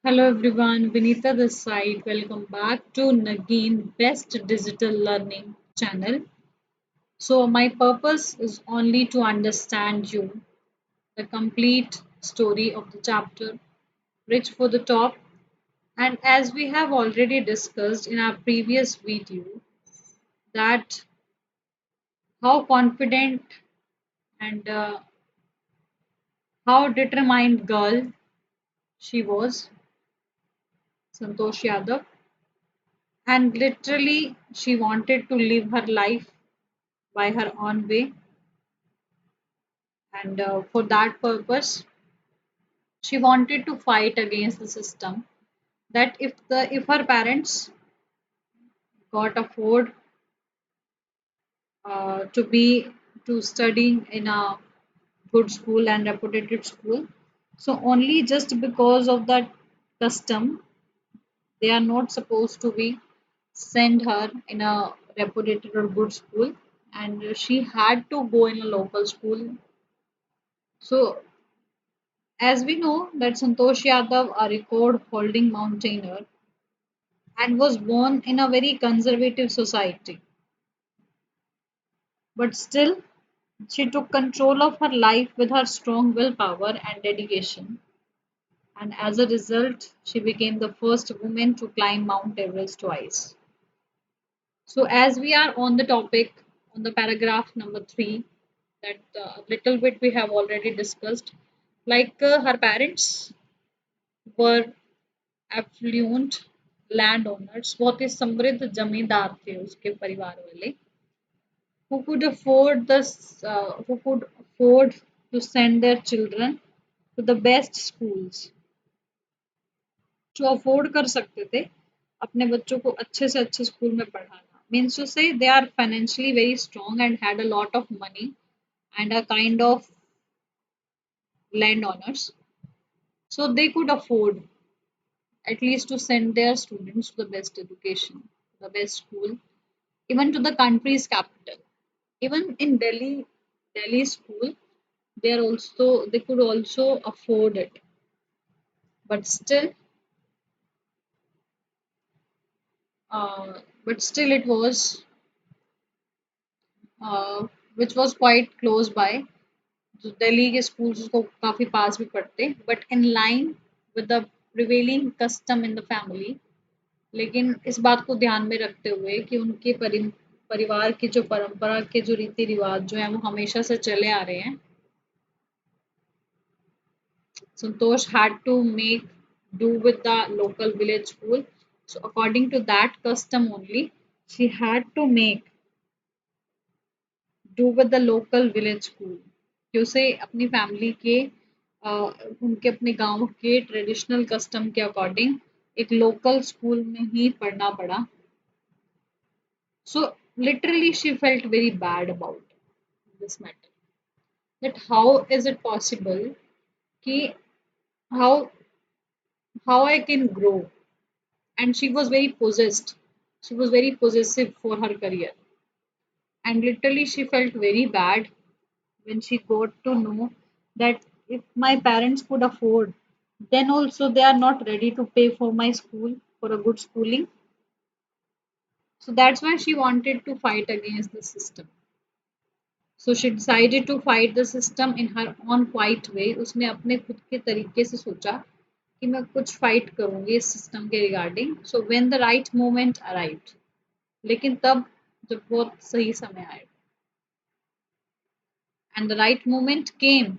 Hello everyone, Vinita this side. Welcome back to Nagin Best Digital Learning channel. So my purpose is only to understand you, the complete story of the chapter, Rich for the Top. And as we have already discussed in our previous video, that how confident and how determined girl she was, Santosh Yadav, and literally she wanted to live her life by her own way, and for that purpose she wanted to fight against the system, that if her parents got afford to be to studying in a good school and reputed school, so only just because of that custom they are not supposed to be send her in a reputed or good school, and she had to go in a local school. So as we know that Santosh Yadav, a record holding mountaineer, and was born in a very conservative society, but still she took control of her life with her strong willpower and dedication, and as a result she became the first woman to climb Mount Everest twice. So as we are on the topic, on the paragraph number 3, that a little bit we have already discussed, like her parents were affluent landowners, बहुत ही समृद्ध जमींदार थे उसके परिवार वाले, who could afford this who could afford to send their children to the best schools, जो afford कर सकते थे अपने बच्चों को अच्छे से अच्छे स्कूल में पढ़ाना, means to say they are financially very strong and had a lot of money and a kind of land owners, so they could afford at least to send their students to the best education, the best school, even to the country's capital. Even in Delhi school, they could also afford it. But still, uh, but still it was uh, which was quite close by. तो दिल्ली के schools उसको काफी पास भी पड़ते, but in line with the prevailing custom in the family. लेकिन इस बात को ध्यान में रखते हुए कि उनके परिवार की जो परंपरा के जो रीति रिवाज जो है वो हमेशा से चले आ रहे हैं, Santosh had to make do with the local village school. So according to that custom only, she had to make do with the local village school. कि उसे अपनी फैमिली के उनके अपने गांव के ट्रेडिशनल कस्टम के अकॉर्डिंग एक लोकल स्कूल में ही पढ़ना पड़ा. So literally she felt very bad about this matter. That how is it possible कि how how I can grow, and she was very possessed, she was very possessive for her career, and literally she felt very bad when she got to know that if my parents could afford, then also they are not ready to pay for my school, for a good schooling. So that's why she wanted to fight against the system. So she decided to fight the system in her own quiet way. उसने अपने खुद के तरीके से सोचा कि मैं कुछ फाइट करूंगी इस सिस्टम के regarding. So when the right moment arrived, लेकिन तब जब बहुत सही समय आया, एंड द राइट मोमेंट केम,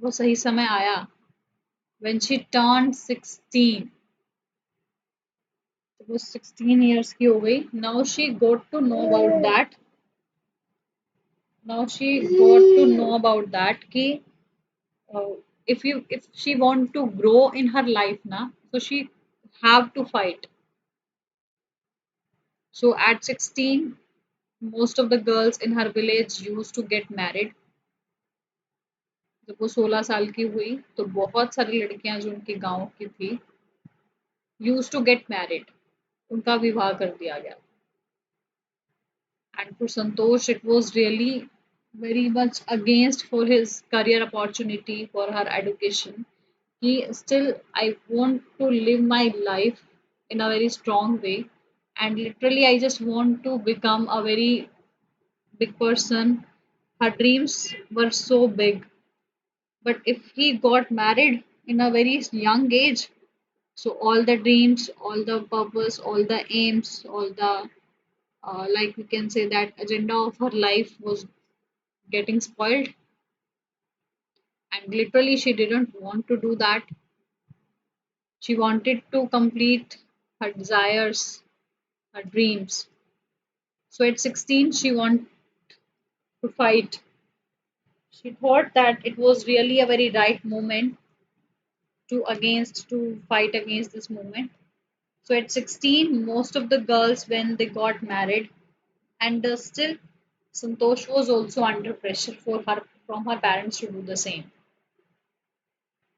वो सही समय आया व्हेन शी टर्न्ड 16. वो 16 इयर्स की हो गई. Now she got to know about that, now she got to know about that कि uh, if she want to grow in her life na, so she have to fight. So at 16, most of the girls in her village used to get married. जब वो 16 साल की हुई तो बहुत सारी लड़कियां जो उनके गांव की थी used to get married, उनका विवाह कर दिया गया. And for Santosh it was really very much against for his career opportunity, for her education. कि still I want to live my life in a very strong way, and literally I just want to become a very big person. Her dreams were so big, but if he got married in a very young age, so all the dreams, all the purpose, all the aims, all the like we can say that agenda of her life was getting spoiled, and literally she didn't want to do that. She wanted to complete her desires, her dreams. So at 16 she wanted to fight. She thought that it was really a very right moment to fight against this movement. So at 16, most of the girls when they got married, and still Santosh was also under pressure for her from her parents to do the same.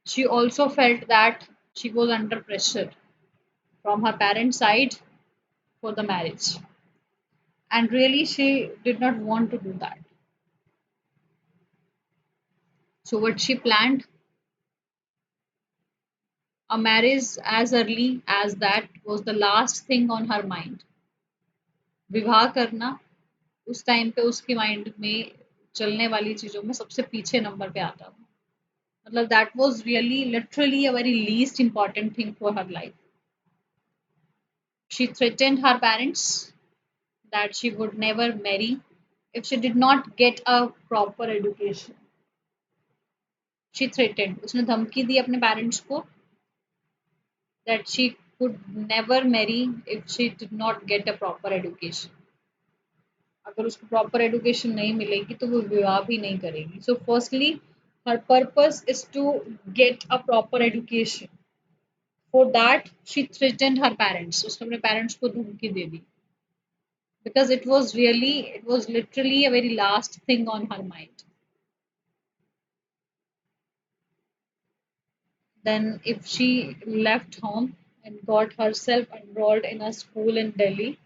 She also felt that she was under pressure from her parents' side for the marriage, and really she did not want to do that. So what she planned, a marriage as early as that was the last thing on her mind. विवाह करना उस time पे उसके mind में चलने वाली चीजों में सबसे पीछे नंबर पे आता था. मतलब that was really literally a very least important thing for her life. She threatened her parents that she would never marry if she did not get a proper education. She threatened, उसने धमकी दी अपने parents को that she could never marry if she did not get a proper education. अगर उसको proper education नहीं मिलेगी तो वो विवाह भी नहीं करेगी. So firstly her purpose is to get a proper education. For that she threatened her parents. उसने अपने पेरेंट्स को धमकी दे दी because it was literally a very last thing on her mind. Then if she left home and got herself enrolled in a school in Delhi,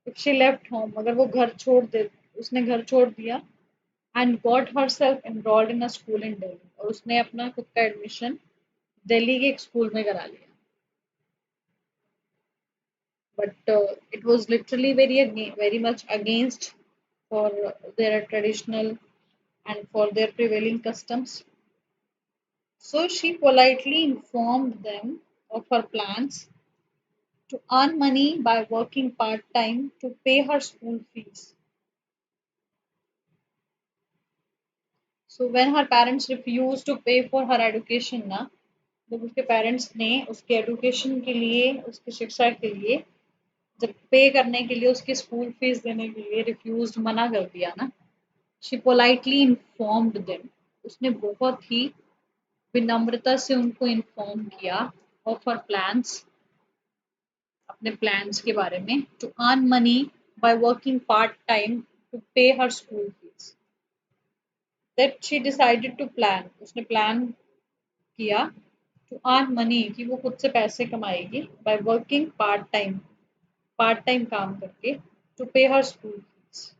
if she left home, अगर वो घर छोड़ दे, उसने घर छोड़ दिया and got herself enrolled in a school in Delhi, और उसने अपना खुद का एडमिशन दिल्ली के एक स्कूल में करा लिया. But it was literally very much against for their traditional and for their prevailing customs. So she politely informed them of her plans to earn money by working part time to pay her school fees. So when her parents refused to pay for her education ना, जब उसके parents ने उसके education के लिए, उसकी शिक्षा के लिए, जब पे करने के लिए, उसकी स्कूल फीस देने के लिए रिफ्यूज मना कर दिया ना, शी पोलाइटली इन्फॉर्म्ड देम. उसने बहुत ही विनम्रता से उनको इन्फॉर्म किया ऑफ हर प्लान्स, अपने प्लान्स के बारे में, to earn money by working part time to pay her school fees. That she decided to plan. उसने प्लान किया टू अर्न मनी कि वो खुद से पैसे कमाएगी बाय वर्किंग पार्ट टाइम काम करके to pay her school fees.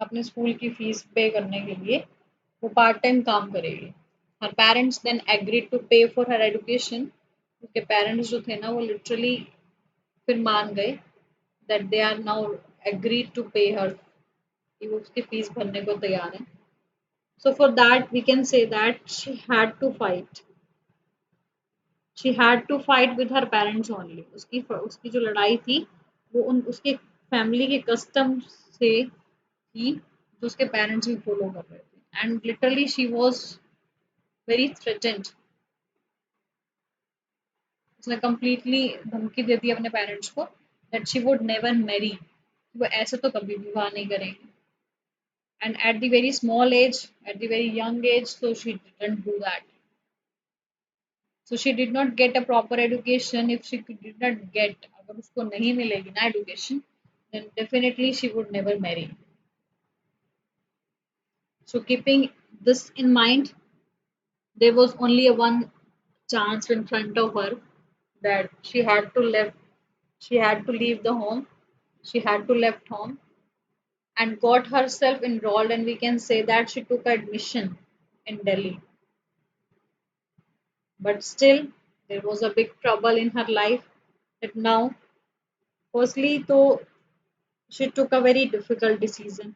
अपने स्कूल की फीस पे करने के लिए वो पार्ट टाइम काम करेगी. Her parents then agreed to पे फॉर हर एजुकेशन. उसके पेरेंट्स जो थे ना वो लिटरली फिर मान गए that they are now agreed to pay her, कि वो उसकी फीस भरने को तैयार है. So for that we can say that she had to fight with her parents only. उसकी जो लड़ाई थी वो उसके फैमिली के कस्टम से थी जो उसके पेरेंट्स भी फॉलो कर रहे थे. And literally she was very threatened. उसने कंप्लीटली धमकी दे दी अपने पेरेंट्स को that she would never marry. वो ऐसे तो कभी विवाह नहीं करेंगे. And at the very small age, at the very young age, so she didn't do that. So she did not get a proper education. If she did not get, अगर उसको नहीं मिलेगी ना education, then definitely she would never marry. So keeping this in mind, there was only a one chance in front of her that she had to leave the home. She had to left home and got herself enrolled, and we can say that she took admission in Delhi. But still, there was a big trouble in her life that now, firstly, though she took a very difficult decision.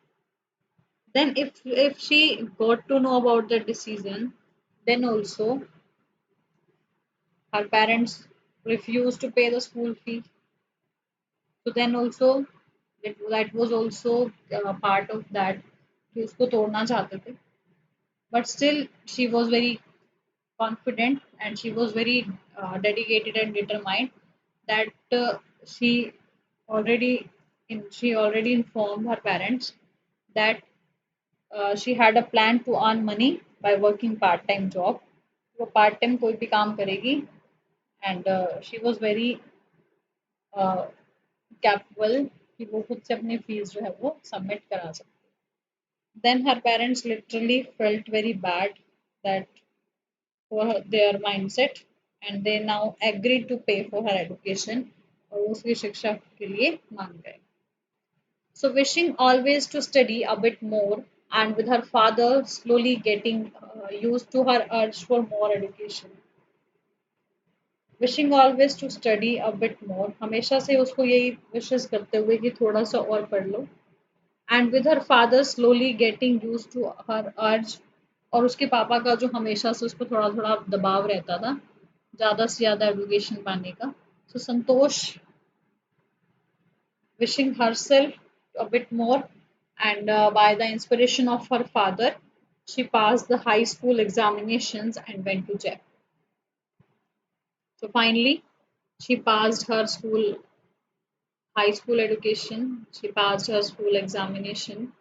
Then, if she got to know about the decision, then also her parents refused to pay the school fee. So then also that was also part of that कि उसको तोड़ना चाहते थे. But still, she was very confident and she was very dedicated and determined that she she already informed her parents that she had a plan to earn money by working part time job. वो part time कोई भी काम करेगी and she was very capable कि वो खुद से अपनी फीस जो है वो सबमिट करा सकती है. Then her parents literally felt very bad that for their mindset and they now agreed to pay for her education और उसकी शिक्षा के लिए मान गए. So wishing always to study a bit more and with her father slowly getting used to her urge for more education. Wishing always to study a bit more हमेशा से उसको यही विशेष करते हुए कि थोड़ा सा और पढ़ लो and with her father slowly getting used to her urge और उसके पापा का जो हमेशा से उस पर थोड़ा थोड़ा दबाव रहता था ज़्यादा से ज़्यादा एजुकेशन पाने का. So Santosh wishing herself a bit more and by the inspiration of her father she passed the high school examinations and went to Jaipur. So finally she passed her school high school education, she passed her school examination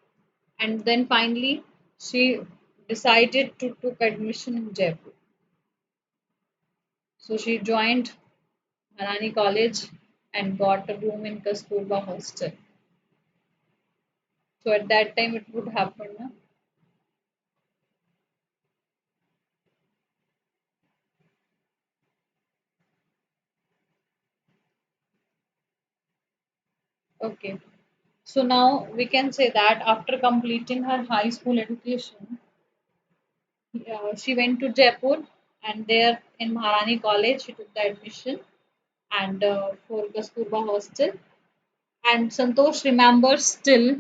and then finally she decided to took admission in Jaipur. So she joined Harani College and got a room in Kasturba hostel. So at that time it would happen. Na? Okay. So now we can say that after completing her high school education, she went to Jaipur and there in Maharani College she took the admission and for Kasturba hostel. And Santosh remembers still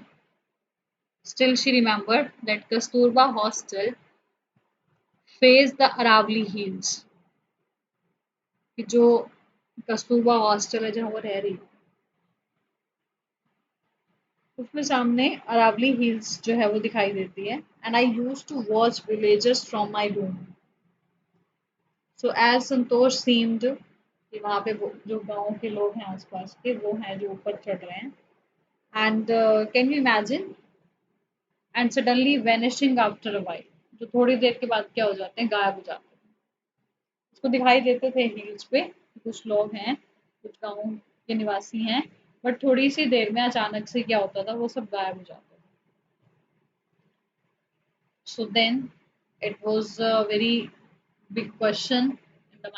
she remembered that Kasturba hostel faced the Aravali Hills. कि जो Kasturba hostel है जहाँ वो रह रही उसमें सामने Aravalli hills जो है वो दिखाई देती है and I use to watch villages from my room so as Santosh seemed कि वहाँ पे जो गांव के लोग हैं आसपास के वो हैं जो ऊपर चढ़ रहे हैं and can you imagine and suddenly vanishing after a while जो थोड़ी देर के बाद क्या हो जाते हैं गायब हो जाते हैं उसको दिखाई देते थे हिल्स पे कुछ लोग हैं कुछ गाँव के निवासी हैं बट थोड़ी सी देर में अचानक से क्या होता था वो सब गायब हो जाता था so then it was a very big question in the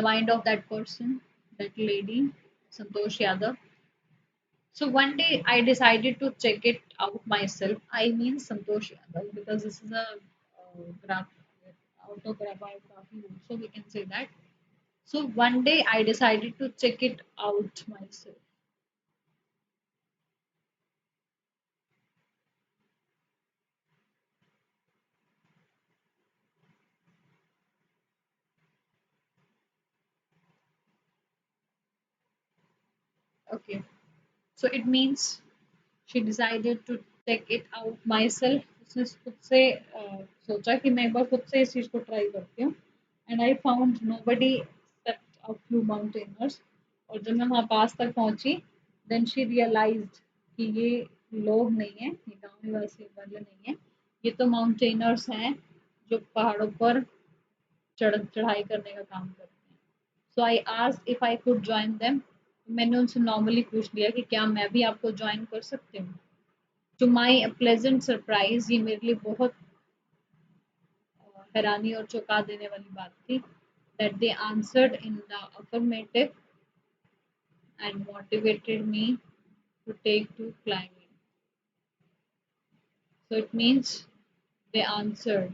mind of that person, that lady, Santosh Yadav. So one day I decided to check it out myself. I mean Santosh Yadav because this is a graph, autobiography also we can say that. So one day I decided to check it out myself. Okay, so it means she decided to check it out myself. उसने खुद से सोचा कि मैं एक बार खुद से इस चीज़ को ट्राई करती हूँ and I found nobody except a few mountaineers और जब मैं वहाँ पास तक पहुँची देन शी रियलाइज्ड कि ये लोग नहीं है ये गाँव निवासी वाले नहीं है ये तो माउंटेनर्स हैं जो पहाड़ों पर चढ़ाई करने का काम करते हैं so I asked if I could join them मैंने उनसे नॉर्मली पूछ लिया कि क्या मैं भी आपको ज्वाइन कर सकती हूँ टू माई प्लेजेंट सरप्राइज ये मेरे लिए बहुत हैरानी और चौंका देने वाली बात थी that they answered in the affirmative and motivated me to take to climbing So it means they answered.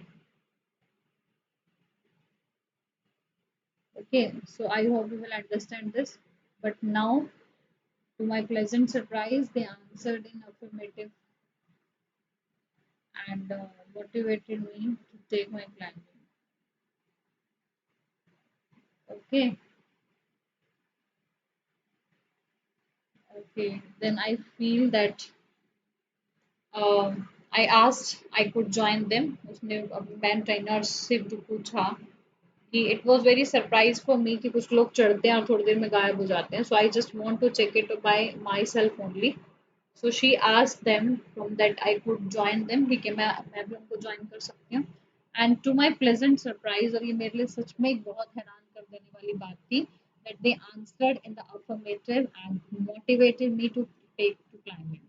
Okay, so I hope you will understand this. But now, to my pleasant surprise, they answered in affirmative and motivated me to take my climbing. Okay, okay. Then I feel that I asked I could join them. उसने man trainer से भी पूछा कि it was very surprise for me कि कुछ लोग चढ़ते हैं और थोड़ी देर में गायब हो जाते हैं. So I just want to check it by myself only. So she asked them from that I could join them कि मैं भी उनको join कर सकती हूँ. And to my pleasant surprise और ये मेरे लिए सच में एक बहुत हैरान कर देने वाली बात थी that they answered in the affirmative and motivated me to take to climbing.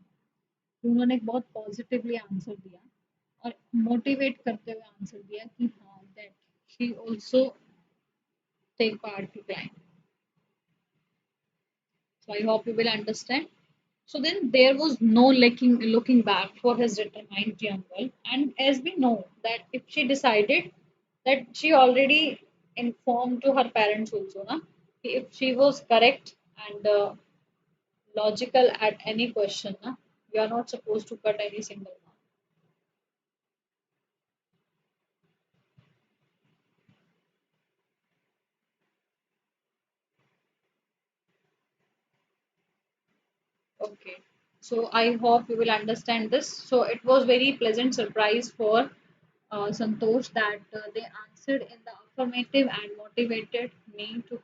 तो उन्होंने एक बहुत पॉजिटिवली आंसर दिया और मोटिवेट करते हुए आंसर दिया कि हाँ that she also take part to climb. So I hope you will understand. So then there was no looking back for his determined young girl. And as we know that if she decided that she already informed to her parents also, na, if she was correct and logical at any question, na, you are not supposed to cut any single mark. Okay. So I hope you will understand this. So it was very pleasant surprise for Santosh that they answered in the affirmative and motivated me to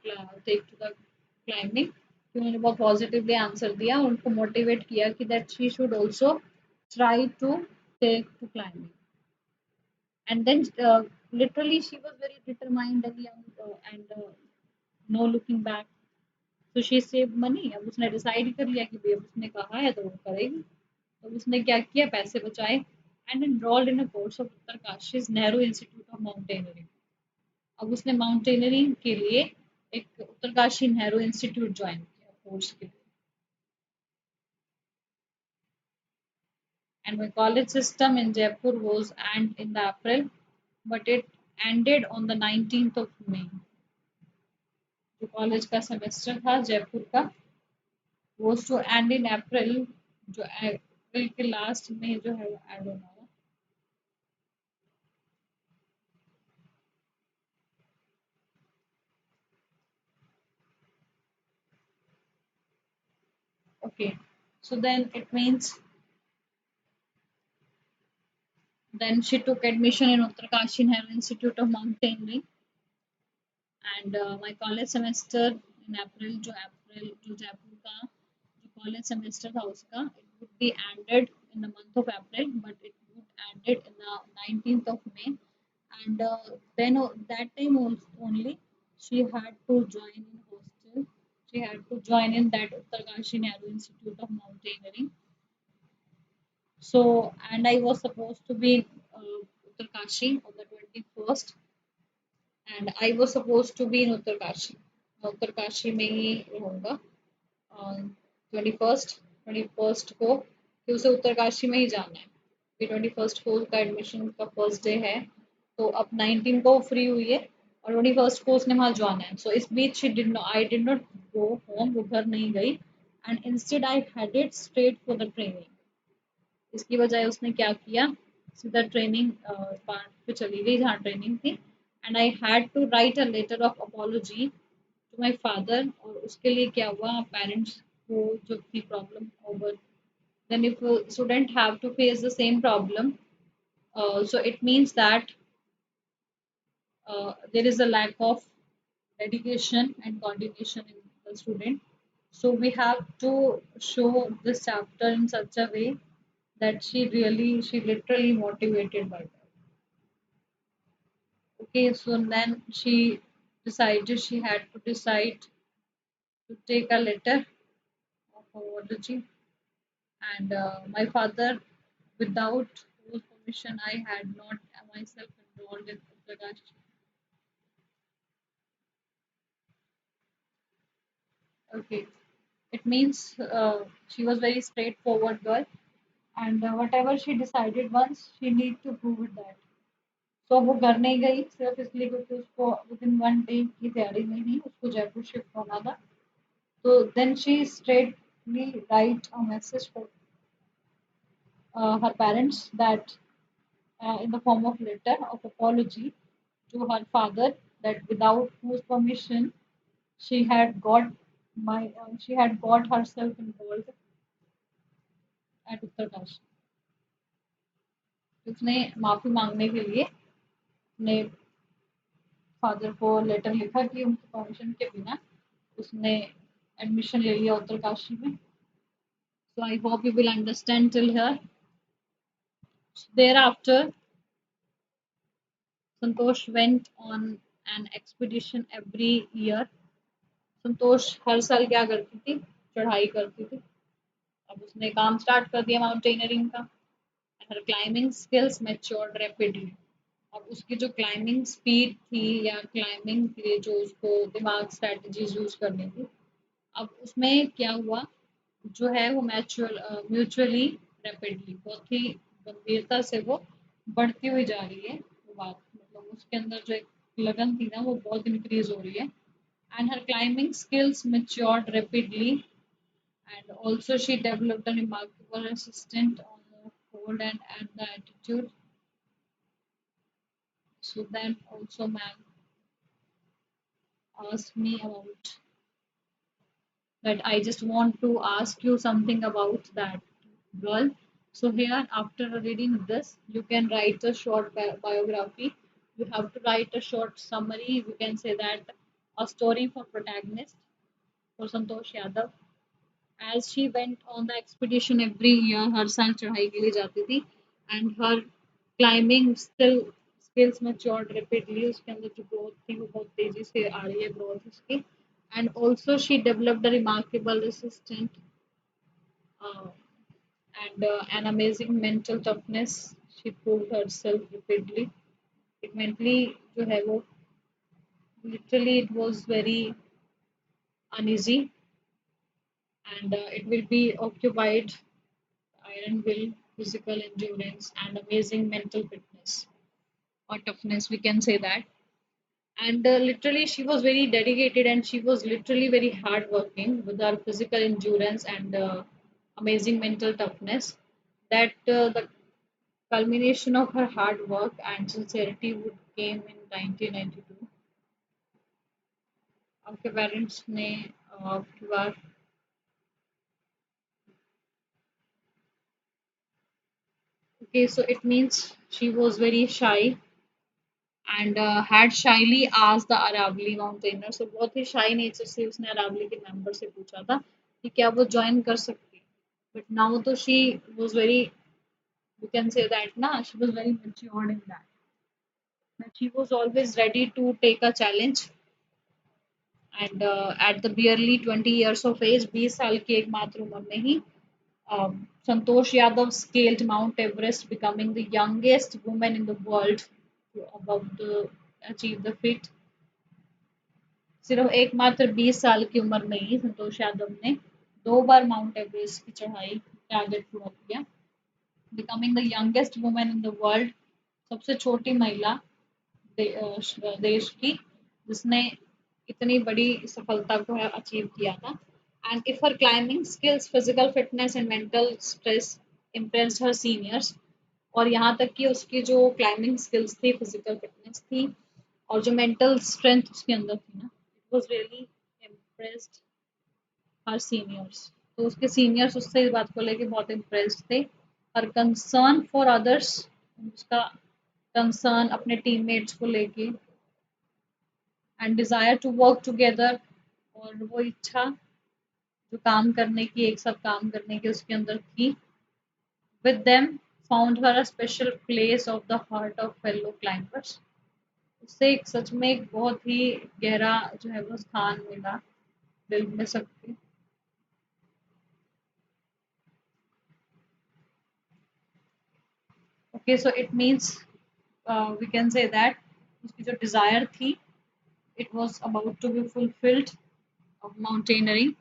take to the climbing. कि उन्होंने बहुत positively answer दिया और उनको motivate किया कि that she should also try to take to climbing. And then literally she was very determined and young and no looking back. So she saved money. अब उसने डिसाइड कर लिया कि भाई अब उसने कहा है तो वो करेगी. तो उसने क्या किया, पैसे बचाए and enrolled in a course of Uttarkashi's Nehru institute of mountaineering. अब उसने माउंटेनरिंग के लिए एक उत्तरकाशी नेहरू इंस्टीट्यूट ज्वाइन किया कोर्स के लिए. And my college system in Jaipur was and in the April, but it ended on the 19th of May. जो college का सेमेस्टर था जयपुर का was to end in April, जो अप्रैल के लास्ट में जो है एंड होना है. Okay, so then it means then she took admission in Uttarkashi Nehru Institute of Mountaineering and my college semester in April जो जयपुर का जो college semester था उसका it would be ended in the month of April but it would ended in the 19th of May and then that time only she had to join in hostel. She had to join in that Uttarkashi Nehru Institute of Mountaineering. So, and I was supposed to be in Uttarkashi on the 21st, and I was supposed to be in Uttarkashi. Uttarkashi में ही रहूँगा 21st को कि उसे उत्तरकाशी में ही जाना है. फिर 21st को उसका एडमिशन का फर्स्ट डे है तो अब 19 को फ्री हुई है और 21st को उसने वहाँ जाना है. सो इस बीच I did not go home, वो घर नहीं गई and instead I headed straight for the training. इसकी बजाय उसने क्या किया, सीधा ट्रेनिंग पार्ट पे चली गई जहाँ ट्रेनिंग थी. And I had to write a letter of apology to my father. और उसके लिए क्या हुआ, पेरेंट्स को जो थी problem over, then if a student have to face the same problem, so it means that there is a lack of dedication and coordination in the student. So we have to show this chapter in such a way that she literally motivated by that. Okay, so then she had to decide to take a letter of apology. And my father, without whose permission, I had not myself enrolled in Uttarakhand. Okay, it means she was very straightforward girl, and whatever she decided once she need to prove it that. तो वो घर नहीं गई सिर्फ इसलिए क्योंकि उसको with in one day की तैयारी में ही उसको जयपुर शिफ्ट होना था. तो then she straightly write a message for her parents that in the form of letter of apology to her father, that without whose permission she had got she had got herself involved at Uttarkashi. उसने माफी मांगने के लिए अपने father को letter लिखा कि उनकी परमिशन के बिना उसने एडमिशन ले लिया उत्तरकाशी में. So I hope you will understand till here. Thereafter, Santosh went on an expedition every year. संतोष हर साल क्या करती थी? चढ़ाई करती थी. अब उसने काम स्टार्ट कर दिया माउंटेनियरिंग का. हर क्लाइंबिंग स्किल्स मैच्योर्ड रैपिडली. अब उसकी जो क्लाइंबिंग स्पीड थी या क्लाइंबिंग के लिए जो उसको दिमाग स्ट्रेटजीज यूज करनी थी, अब उसमें क्या हुआ, जो है वो म्यूचुअली रैपिडली बहुत ही गंभीरता से वो बढ़ती हुई जा रही है. वो बात मतलब उसके अंदर जो एक लगन थी ना वो बहुत इंक्रीज हो रही है. And her climbing skills matured rapidly, and also she developed a remarkable resistance on the cold and the altitude. So then also ma'am asked me about that. I just want to ask you something about that girl. So here, after reading this, you can write a short biography. You have to write a short summary. You can say that a story for protagonist for Santosh Yadav. As she went on the expedition every year, हर साल चढ़ाई के लिए जाती थी. And her climbing still skills matured rapidly. उसके अंदर जो growth थी वो बहुत तेजी से आ रही है growth उसकी. And also she developed a remarkable resistant uh, and an amazing mental toughness. She proved herself repeatedly. It mentally जो है वो literally it was very uneasy, and it will be occupied iron will, physical endurance, and amazing mental fitness or toughness, we can say that. And literally, she was very dedicated and she was literally very hardworking with her physical endurance and amazing mental toughness. That the culmination of her hard work and sincerity would came in 1992. आपके parents ने आपकी बार okay, so it means she was very shy and had shyly asked the Aravali mountaineer. So बहुत ही shy nature से उसने अरावली के member से पूछा था कि क्या वो join कर सकती है. But now तो she was very, we can say that ना, she was very matured in that. That she was always ready to take a challenge. And at the barely 20 years of age, 20 साल की एकमात्र उम्र में ही Santosh Yadav scaled Mount Everest, becoming the youngest woman in the world to achieve the feat. सिर्फ एकमात्र 20 साल की उम्र में ही संतोष यादव ने 2 बार माउंट एवरेस्ट की चढ़ाई टारगेट पूरा किया. Becoming the youngest women in the world, सबसे छोटी महिला देश की जिसने इतनी बड़ी सफलता को अचीव किया था. And if her climbing skills, physical fitness and mental stress impressed her seniors, और यहाँ तक कि उसकी जो क्लाइंबिंग स्किल्स थी, फिजिकल फिटनेस थी और जो मेंटल स्ट्रेंथ उसके अंदर थी ना, it was really impressed her seniors. तो उसके सीनियर्स उससे इस बात को लेके बहुत इम्प्रेस्ड थे. हर कंसर्न फॉर अदर्स, उसका कंसर्न अपने टीममेट्स को लेके, and desire to work together, और वो इच्छा जो काम करने की, एक साथ काम करने की उसके अंदर थी. With them found her a special place of the heart of fellow climbers. उससे एक सच में एक बहुत ही गहरा जो है वो स्थान मिला दिल में सबके. Okay, so it means we can say that उसकी जो डिज़ायर थी, it was about to be fulfilled of mountaineering,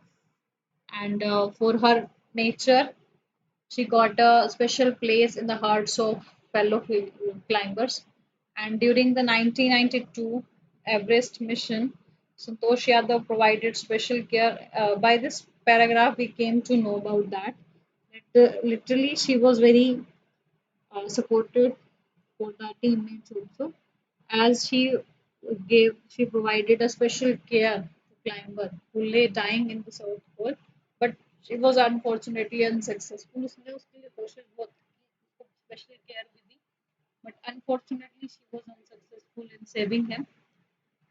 and for her nature She got a special place in the hearts of fellow climbers. And during the 1992 Everest mission, Santosh Yadav provided special care. By this paragraph, we came to know about that. Literally, she was very supported for the teammates also, as she provided a special care to climber who lay dying in the South Pole, but she was unfortunately unsuccessful. उसने उसके लिए कोशिश बहुत की, उसको special care भी दी, but unfortunately she was unsuccessful in saving him.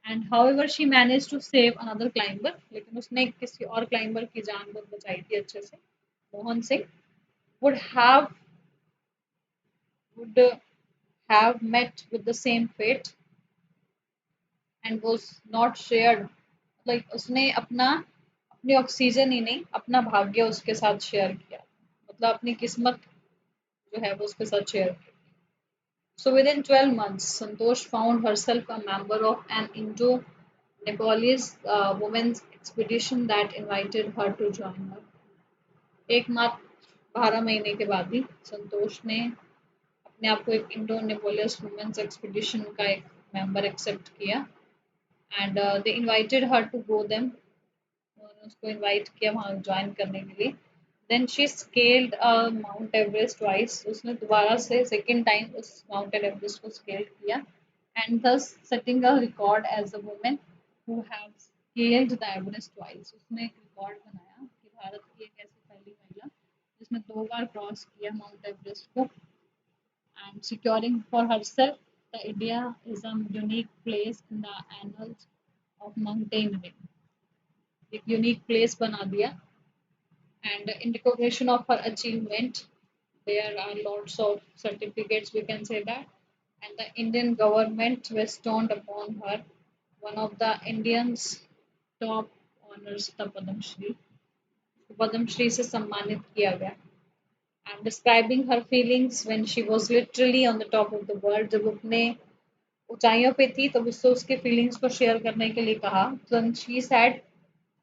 And however she managed to save another climber, लेकिन उसने किसी और climber की जान बहुत बचाई थी अच्छे से. Mohan Singh would have would have met with the same fate and was not shared. Like उसने अपनी ऑक्सीजन ही नहीं, अपना भाग्य उसके साथ शेयर किया, मतलब अपनी किस्मत जो है वो उसके साथ शेयर की. So within 12 months, Santosh found herself a member of an Indo-Nepalese women's expedition that invited her to join her. एक मात्र 12 महीने के बाद ही संतोष ने अपने आप को एक इंडो नेपोलियस वुमेन्स एक्सपीडिशन का एक मेंबर एक्सेप्ट किया. And they invited her to go them, उन्होंने उसको इनवाइट किया वहाँ ज्वाइन करने के लिए. Then she scaled mount Everest twice, उसने दोबारा से सेकेंड टाइम उस माउंटेन एवरेस्ट को स्केल किया, and thus setting a record as a women who have scaled the Everest twice. उसने एक रिकॉर्ड बनाया कि भारत की एक ऐसी पहली महिला जिसने 2 बार क्रॉस किया माउंट एवरेस्ट को. And securing for herself the India is a unique place in the annals of mountaineering. एक unique place बना दिया. And in recognition of her achievement, there are lots of certificates, we can say that. And the Indian government bestowed upon her one of the Indians' top honors, the Padam Shri. Padma Shri से सम्मानित किया गया. And describing her feelings when she was literally on the top of the world, जब अपने ऊंचाइयों पे थी तब उससे उसके फीलिंग्स को शेयर करने के लिए कहा. So she said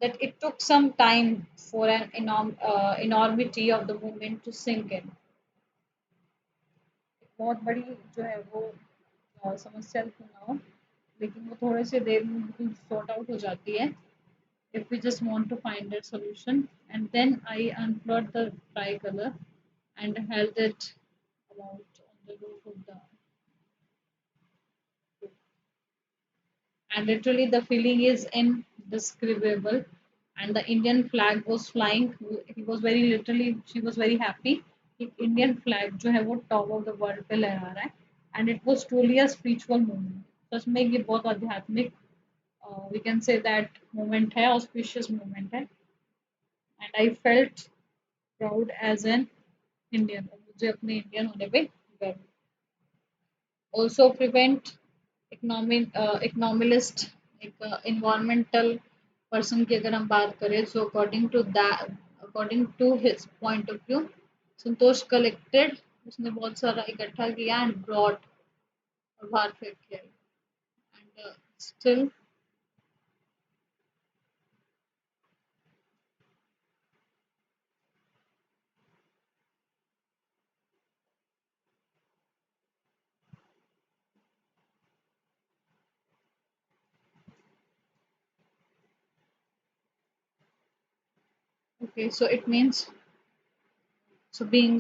that it took some time for an enormity of the movement to sink in. बहुत बड़ी जो है वो समस्या क्यों ना हो, लेकिन वो थोड़े से देर में बिल्कुल सॉर्ट आउट हो जाती है if we just want to find a solution. And then I unfurled the tricolor and held it about on the roof of the, and literally the feeling is indescribable. And the Indian flag was flying. He was very literally, she was very happy. The Indian flag जो है वो top of the world पे लहरा रहा है. And it was truly a spiritual moment. सच में ये बहुत आध्यात्मिक, we can say that moment है, auspicious moment है. And I felt proud as an Indian. मुझे अपने Indian होने पे गर्व. Also prevent economist, एक environmental person की अगर हम बात करें, so according to his point of view, Santosh collected, उसने बहुत सारा इकट्ठा किया and brought और बाहर फेंक किया. And still, okay, so it means, so being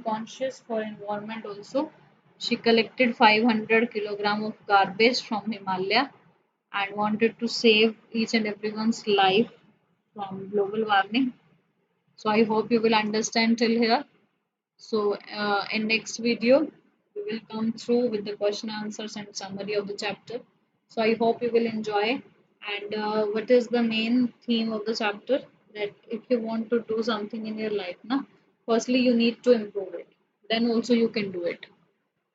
conscious for environment also, she collected 500 kilogram of garbage from Himalaya and wanted to save each and everyone's life from global warming. So I hope you will understand till here. So in next video, we will come through with the question answers and summary of the chapter. So I hope you will enjoy. And what is the main theme of the chapter? That if you want to do something in your life, na, firstly you need to improve it. Then also you can do it.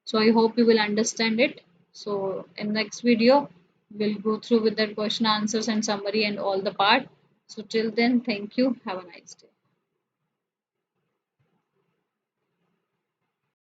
So I hope you will understand it. So in next video, we'll go through with the question answers and summary and all the part. So till then, thank you. Have a nice day.